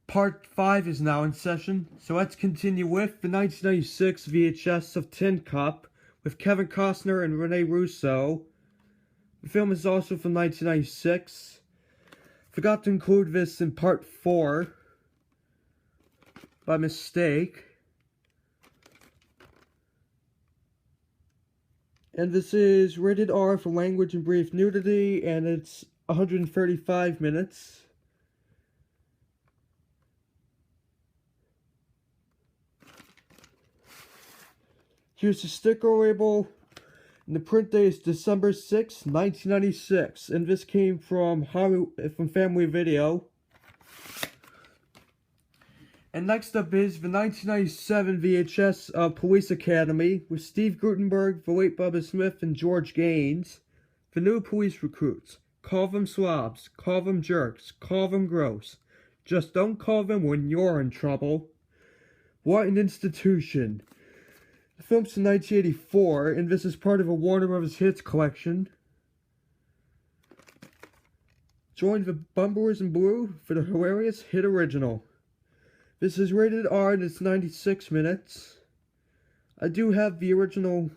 Part 5 is now in session, so let's continue with the 1996 VHS of Tin Cup with Kevin Costner and Rene Russo. The film is also from 1996. Forgot to include this in Part 4 by mistake. And this is rated R for language and brief nudity, and it's 135 minutes. Here's the sticker label, and the print date is December 6, 1996, and this came from Family Video. And next up is the 1997 VHS of Police Academy with Steve Guttenberg, the late Bubba Smith, and George Gaines. The new police recruits. Call them slobs, call them jerks, call them gross. Just don't call them when you're in trouble. What an institution. The film's from 1984, and this is part of a Warner Bros. Hits collection. Join the Bumblers in Blue for the hilarious hit original. This is rated R and it's 96 minutes. I do have the original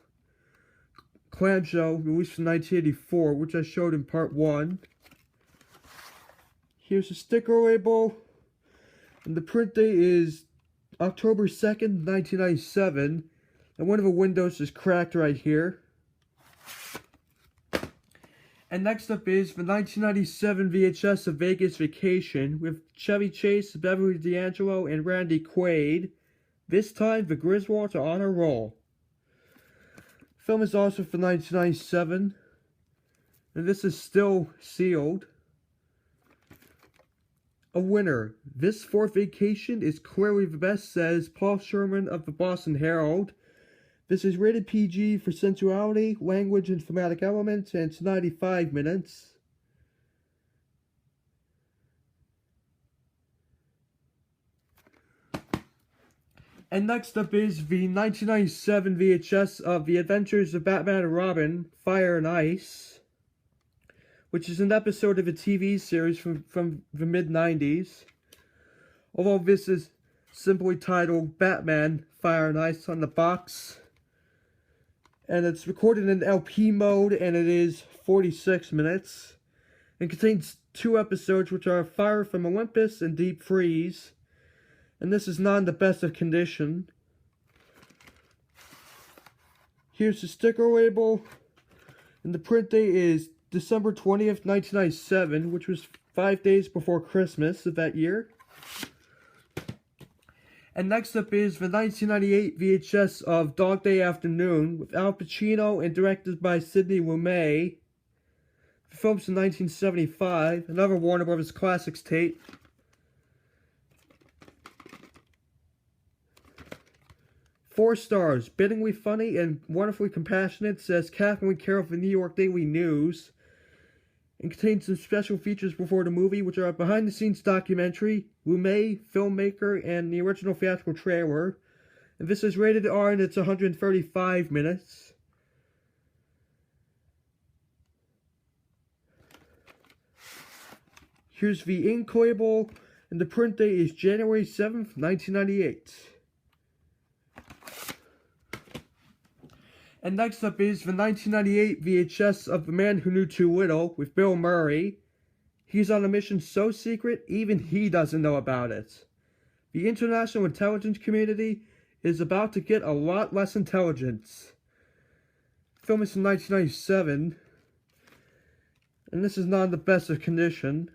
clamshell released in 1984, which I showed in part 1. Here's the sticker label, and the print date is October 2nd, 1997. And one of the windows is cracked right here. And next up is the 1997 VHS of Vegas Vacation with Chevy Chase, Beverly D'Angelo, and Randy Quaid. This time, the Griswolds are on a roll. The film is also from 1997. And this is still sealed. A winner. This fourth vacation is clearly the best, says Paul Sherman of the Boston Herald. This is rated PG for sensuality, language, and thematic elements, and it's 95 minutes. And next up is the 1997 VHS of The Adventures of Batman and Robin, Fire and Ice, which is an episode of a TV series from the mid-90s. Although this is simply titled Batman, Fire and Ice on the box. And it's recorded in LP mode, and it is 46 minutes. It contains 2 episodes, which are Fire from Olympus and Deep Freeze. And this is not in the best of condition. Here's the sticker label. And the print date is December 20th, 1997, which was 5 days before Christmas of that year. And next up is the 1998 VHS of Dog Day Afternoon with Al Pacino and directed by Sidney Lumet. The film's from 1975, another Warner Bros. Classics tape. Four stars, bitingly funny and wonderfully compassionate, says Kathleen Carroll of the New York Daily News. It contains some special features before the movie, which are a behind-the-scenes documentary, Lumet, filmmaker, and the original theatrical trailer. And this is rated R and it's 135 minutes. Here's the ink label, and the print date is January 7th, 1998. And next up is the 1998 VHS of The Man Who Knew Too Little with Bill Murray. He's on a mission so secret, even he doesn't know about it. The international intelligence community is about to get a lot less intelligence. The film is from 1997, and this is not in the best of condition.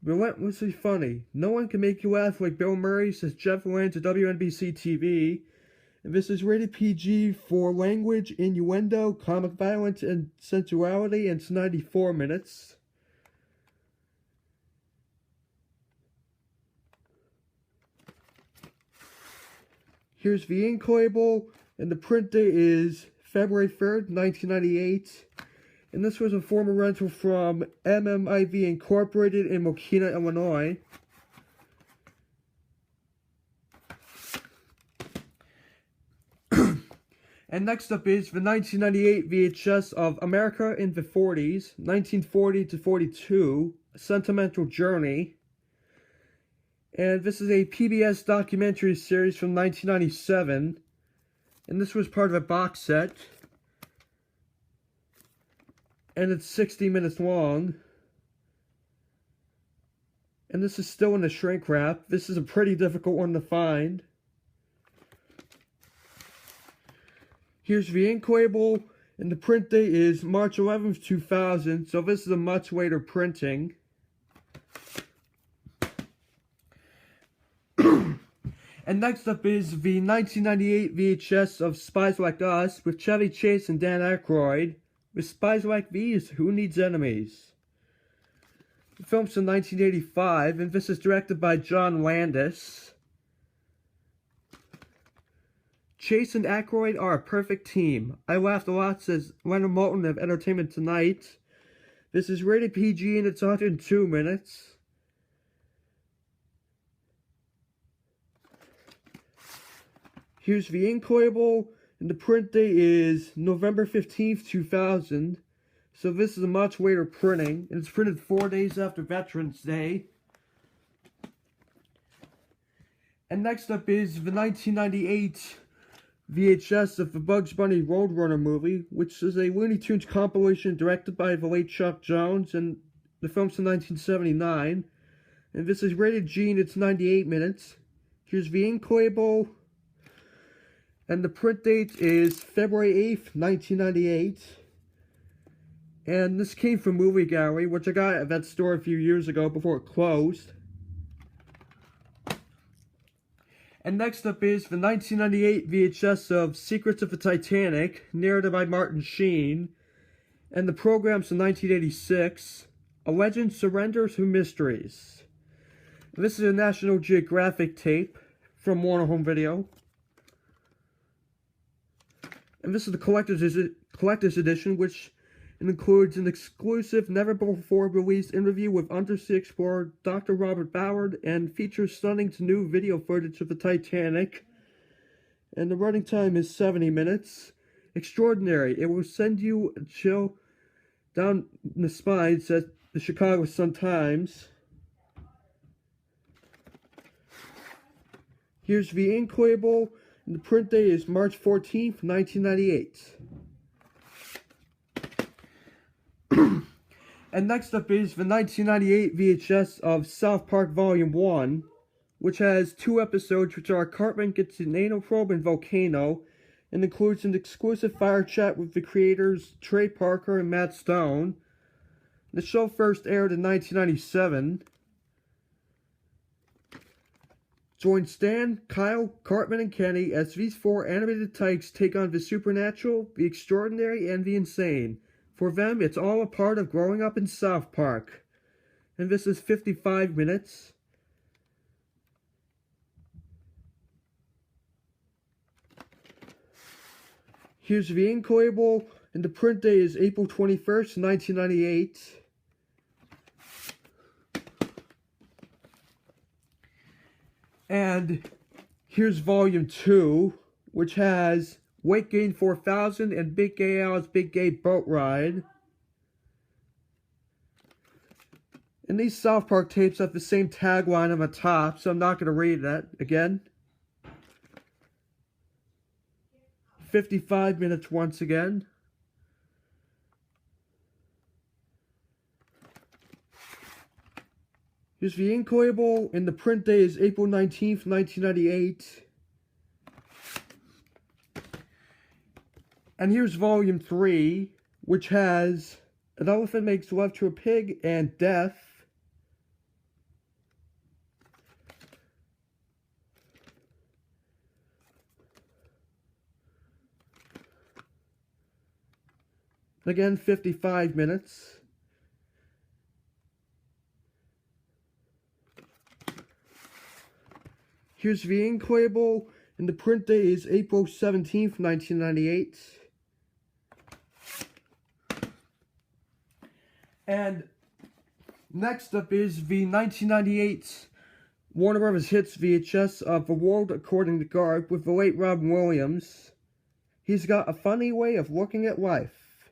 Relentlessly funny. No one can make you laugh like Bill Murray, says Jeff Lange of WNBC TV. And this is rated PG for language, innuendo, comic violence, and sensuality, and it's 94 minutes. Here's the ink label, and the print date is February 3rd, 1998. And this was a former rental from MMIV Incorporated in Mokina, Illinois. And next up is the 1998 VHS of America in the 40s, 1940 to 42, Sentimental Journey. And this is a PBS documentary series from 1997. And this was part of a box set. And it's 60 minutes long. And this is still in the shrink wrap. This is a pretty difficult one to find. Here's the ink label. And the print date is March 11th, 2000. So this is a much later printing. And next up is the 1998 VHS of Spies Like Us with Chevy Chase and Dan Aykroyd. With spies like these, who needs enemies? The film's from 1985, and this is directed by John Landis. Chase and Aykroyd are a perfect team. I laughed a lot, says Leonard Moulton of Entertainment Tonight. This is rated PG and it's 102 minutes. Here's the ink label, and the print date is November 15th, 2000. So this is a much later printing, and it's printed 4 days after Veterans Day. And next up is the 1998 VHS of the Bugs Bunny Roadrunner movie, which is a Looney Tunes compilation directed by the late Chuck Jones, and the film's from 1979. And this is rated G and it's 98 minutes. Here's the ink label. And the print date is February 8th, 1998. And this came from Movie Gallery, which I got at that store a few years ago before it closed. And next up is the 1998 VHS of Secrets of the Titanic, narrated by Martin Sheen. And the program's from 1986, A Legend Surrenders Her Mysteries. This is a National Geographic tape from Warner Home Video. And this is the collector's edition, which includes an exclusive, never-before-released interview with undersea explorer Dr. Robert Ballard, and features stunning to new video footage of the Titanic. And the running time is 70 minutes. Extraordinary. It will send you a chill down the spine, says the Chicago Sun-Times. Here's the ink label. And the print date is March 14th, 1998. And next up is the 1998 VHS of South Park Volume 1, which has 2 episodes, which are Cartman Gets an Anal Probe and Volcano, and includes an exclusive fire chat with the creators Trey Parker and Matt Stone. The show first aired in 1997. Join Stan, Kyle, Cartman, and Kenny as these 4 animated tykes take on the supernatural, the extraordinary, and the insane. For them, it's all a part of growing up in South Park. And this is 55 minutes. Here's the ink label, and the print date is April 21st, 1998. And here's Volume 2, which has Weight Gain 4000 and Big Gay Al's Big Gay Boat Ride. And these South Park tapes have the same tagline on the top, so I'm not going to read that again. 55 minutes once again. Here's the ink label, and the print date is April 19th, 1998. And here's Volume 3, which has An Elephant Makes Love to a Pig and Death. Again, 55 minutes. Here's the ink label, and the print date is April 17th, 1998. And next up is the 1998 Warner Bros. Hits VHS of The World According to Garp with the late Robin Williams. He's got a funny way of looking at life.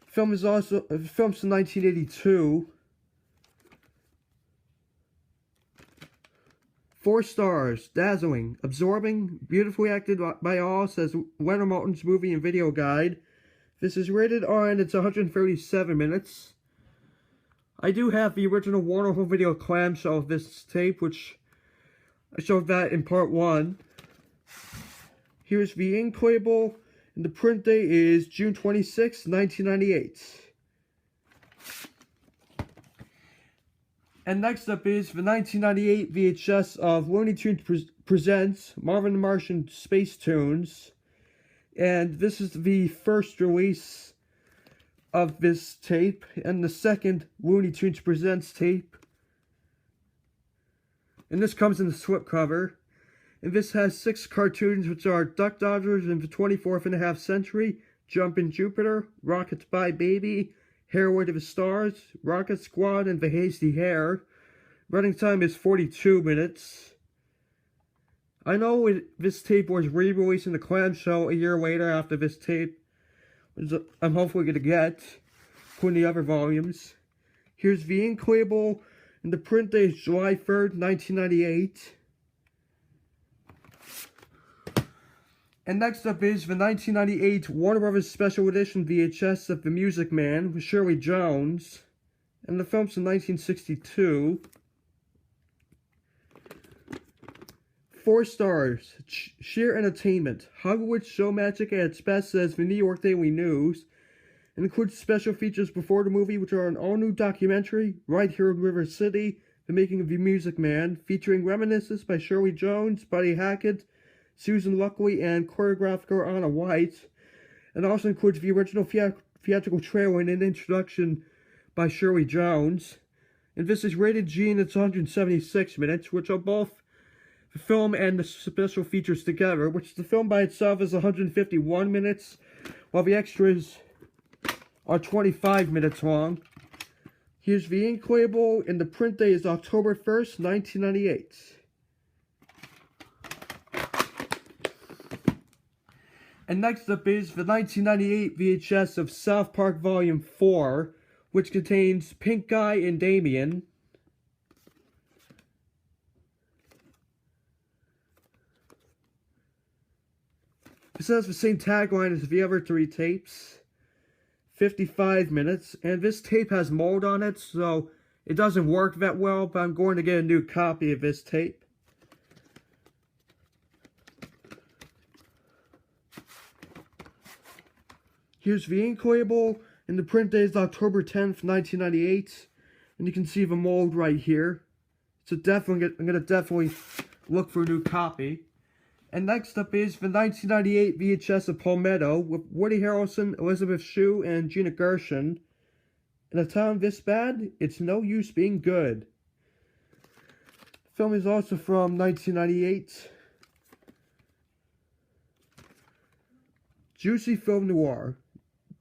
Film's from 1982. 4 stars. Dazzling. Absorbing. Beautifully acted by all, says Leonard Maltin's movie and video guide. This is rated R and it's 137 minutes. I do have the original Warner Home Video clamshell of this tape, which I showed that in part 1. Here's the ink label, and the print date is June 26, 1998. And next up is the 1998 VHS of Looney Tunes Presents Marvin the Martian Space Tunes. And this is the first release of this tape, and the second Looney Tunes Presents tape. And this comes in the slipcover. And this has 6 cartoons, which are Duck Dodgers in the 24th and a half century, Jumpin' Jupiter, Rockets by Baby, Hairway to the Stars, Rocket Squad, and The Hasty Hare. Running time is 42 minutes. I know this tape was re-released in the clamshell a year later after this tape, which I'm hopefully going to get, including the other volumes. Here's the ink label, and the print date is July 3rd, 1998. And next up is the 1998 Warner Brothers Special Edition VHS of The Music Man with Shirley Jones. And the film's from 1962. 4 stars. Sheer entertainment. Hollywood show magic at its best, says the New York Daily News. It includes special features before the movie, which are an all-new documentary, right here in River City, The Making of The Music Man, featuring reminiscences by Shirley Jones, Buddy Hackett, Susan Luckley, and choreographer Anna White. It also includes the original theatrical trailer and an introduction by Shirley Jones. And this is rated G and it's 176 minutes, which are both the film and the special features together, which the film by itself is 151 minutes, while the extras are 25 minutes long. Here's the ink label, and the print date is October 1st, 1998. And next up is the 1998 VHS of South Park Volume 4, which contains Pink Guy and Damien. This has the same tagline as the other 3 tapes. 55 minutes. And this tape has mold on it, so it doesn't work that well, but I'm going to get a new copy of this tape. Here's the ink label, and the print date is October 10th, 1998. And you can see the mold right here. So I'm going to definitely look for a new copy. And next up is the 1998 VHS of Palmetto with Woody Harrelson, Elizabeth Shue, and Gina Gershon. In a town this bad, it's no use being good. The film is also from 1998. Juicy film noir.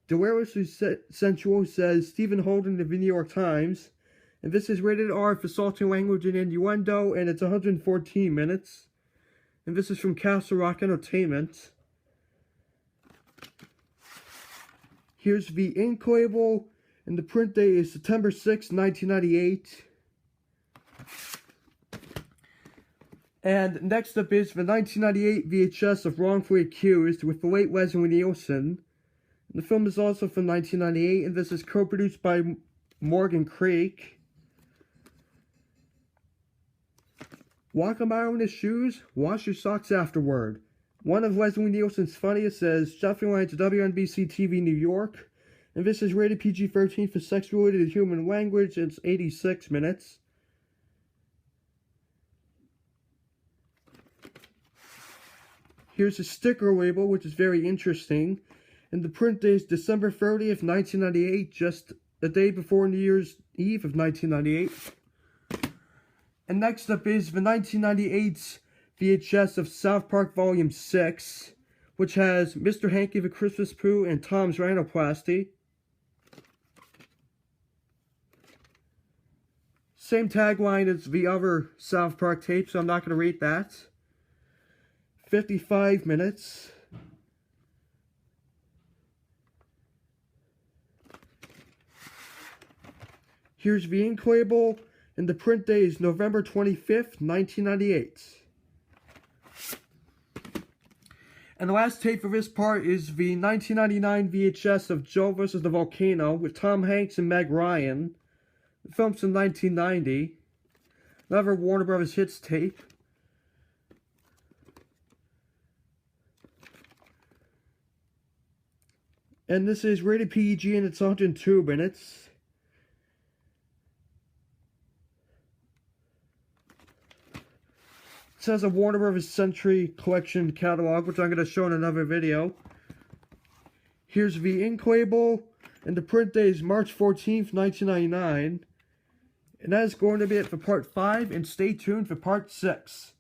Deliriously sensual, says Stephen Holden of the New York Times. And this is rated R for salty language and innuendo, and it's 114 minutes. And this is from Castle Rock Entertainment. Here's the ink label, and the print date is September 6, 1998. And next up is the 1998 VHS of Wrongfully Accused with the late Leslie Nielsen. The film is also from 1998, and this is co-produced by Morgan Creek. Walk a mile in his shoes, wash your socks afterward. One of Leslie Nielsen's funniest, says Jeffrey Lyons to WNBC TV New York. And this is rated PG-13 for sex-related human language. It's 86 minutes. Here's a sticker label, which is very interesting. And the print date is December 30th, 1998, just a day before New Year's Eve of 1998. And next up is the 1998 VHS of South Park Volume 6, which has Mr. Hanky the Christmas Pooh and Tom's Rhinoplasty. Same tagline as the other South Park tape, so I'm not going to rate that. 55 minutes. Here's the ink label, And the print date is November 25th, 1998. And the last tape for this part is the 1999 VHS of Joe vs. the Volcano with Tom Hanks and Meg Ryan. The film's in 1990. Another Warner Brothers Hits tape. And this is rated PG and it's 102 minutes. It says a Warner Brothers Century Collection catalog, which I'm going to show in another video. Here's the ink label, and the print date is March 14th, 1999. And that is going to be it for part 5, and stay tuned for part 6.